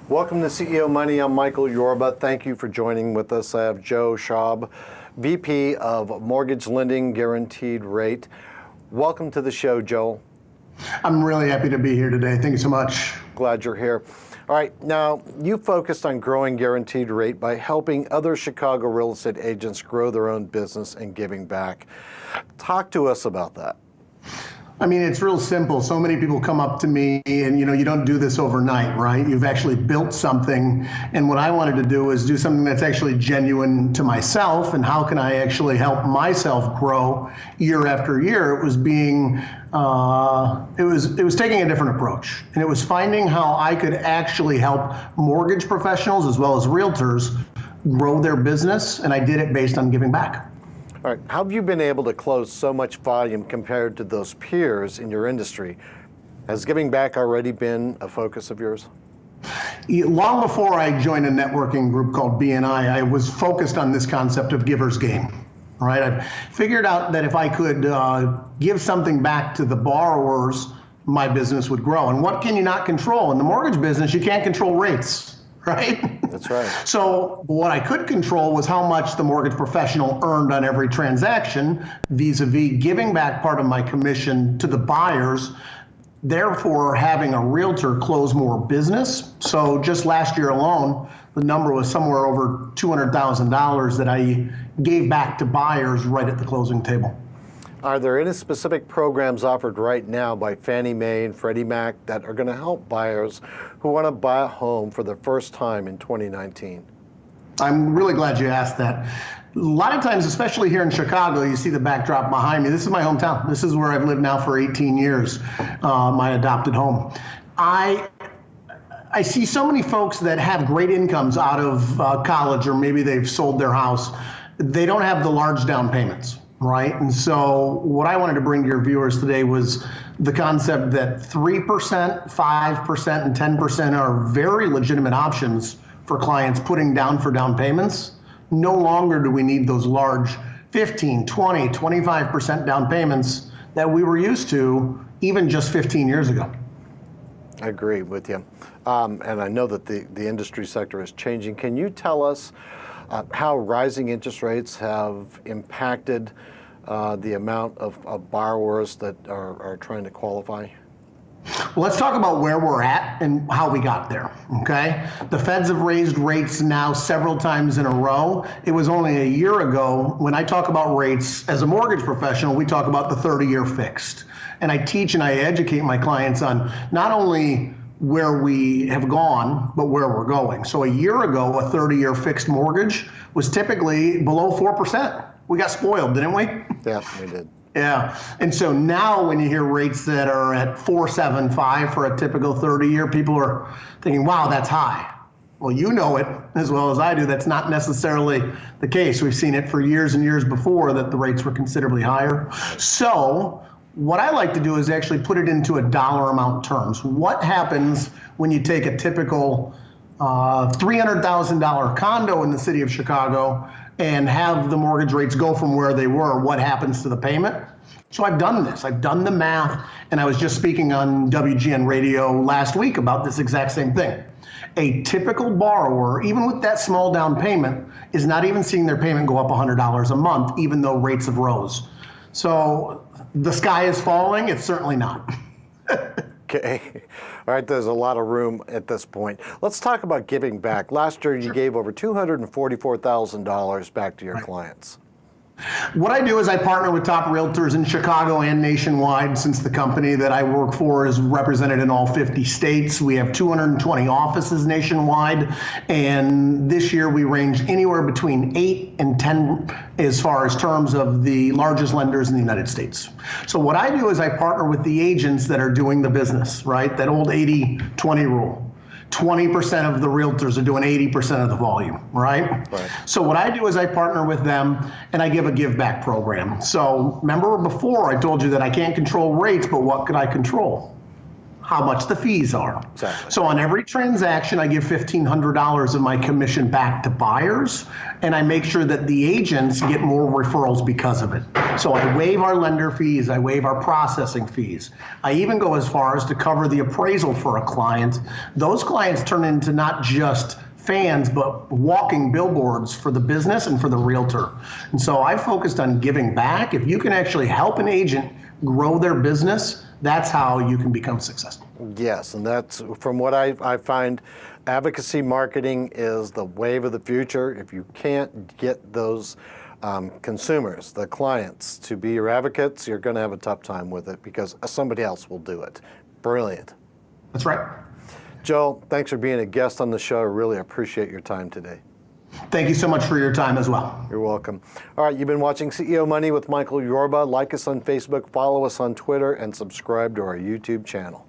Welcome to CEO Money. I'm Michael Yorba. Thank you for joining with us. I have Joe Schaub, VP of Mortgage Lending Guaranteed Rate. Welcome to the show, Joe. I'm really happy to be here today. Thank you so much. Glad you're here. All right, now you focused on growing guaranteed rate by helping other Chicago real estate agents grow their own business and giving back. Talk to us about that. I mean, it's real simple. So many people come up to me and, you don't do this overnight, right? You've actually built something. And what I wanted to do is do something that's actually genuine to myself. And how can I actually help myself grow year after year? It was being, it was taking a different approach. And it was finding how I could actually help mortgage professionals as well as realtors grow their business. And I did it based on giving back. All right, how have you been able to close so much volume compared to those peers in your industry? Has giving back already been a focus of yours? Long before I joined a networking group called BNI, I was focused on this concept of giver's gain. All right, I figured out that if I could give something back to the borrowers, my business would grow. And what can you not control? In the mortgage business, you can't control rates. Right? That's right. So what I could control was how much the mortgage professional earned on every transaction, vis-a-vis giving back part of my commission to the buyers, therefore having a realtor close more business. So just last year alone, the number was somewhere over $200,000 that I gave back to buyers right at the closing table. Are there any specific programs offered right now by Fannie Mae and Freddie Mac that are going to help buyers who want to buy a home for the first time in 2019? I'm really glad you asked that. A lot of times, especially here in Chicago, you see the backdrop behind me. This is my hometown. This is where I've lived now for 18 years, my adopted home. I see so many folks that have great incomes out of college, or maybe they've sold their house. They don't have the large down payments. Right. And so what I wanted to bring to your viewers today was the concept that 3%, 5%, and 10% are very legitimate options for clients putting down for down payments. No longer do we need those large 15, 20, 25% down payments that we were used to even just 15 years ago. I agree with you. And I know that the industry sector is changing. Can you tell us how rising interest rates have impacted the amount of borrowers that are trying to qualify? Well, let's talk about where we're at and how we got there, okay? The feds have raised rates now several times in a row. It was only a year ago when I talk about rates as a mortgage professional, we talk about the 30-year fixed. And I teach and I educate my clients on not only where we have gone, but where we're going. So a year ago, a 30-year fixed mortgage was typically below 4%. We got spoiled, didn't we? Yeah, we did. Yeah. And so now when you hear rates that are at 4.75 for a typical 30-year, people are thinking, wow, that's high. Well, you know it as well as I do. That's not necessarily the case. We've seen it for years and years before that the rates were considerably higher. So what I like to do is actually put it into a dollar amount terms. What happens when you take a typical $300,000 condo in the city of Chicago and have the mortgage rates go from where they were? What happens to the payment? So I've done this. I've done the math, and I was just speaking on WGN radio last week about this exact same thing. A typical borrower, even with that small down payment, is not even seeing their payment go up $100 a month, even though rates have rose. So the sky is falling? It's certainly not. Okay. All right, there's a lot of room at this point. Let's talk about giving back. Last year, you gave over $244,000 back to your clients. What I do is I partner with top realtors in Chicago and nationwide, since the company that I work for is represented in all 50 states. We have 220 offices nationwide, and this year we range anywhere between 8 and 10 as far as terms of the largest lenders in the United States. So what I do is I partner with the agents that are doing the business, right? That old 80-20 rule. 20% of the realtors are doing 80% of the volume, right? So what I do is I partner with them and I give a give back program. So remember before I told you that I can't control rates, but what could I control? how much the fees are. Exactly. So on every transaction, I give $1,500 of my commission back to buyers, and I make sure that the agents get more referrals because of it. So I waive our lender fees, I waive our processing fees. I even go as far as to cover the appraisal for a client. Those clients turn into not just fans, but walking billboards for the business and for the realtor. And so I focused on giving back. If you can actually help an agent grow their business, that's how you can become successful. Yes, and that's from what I find, advocacy marketing is the wave of the future. If you can't get those consumers, the clients, to be your advocates, you're going to have a tough time with it because somebody else will do it. Brilliant. That's right. Joe, thanks for being a guest on the show. I really appreciate your time today. Thank you so much for your time as well. You're welcome. All right, you've been watching CEO Money with Michael Yorba. Like us on Facebook, follow us on Twitter, and subscribe to our YouTube channel.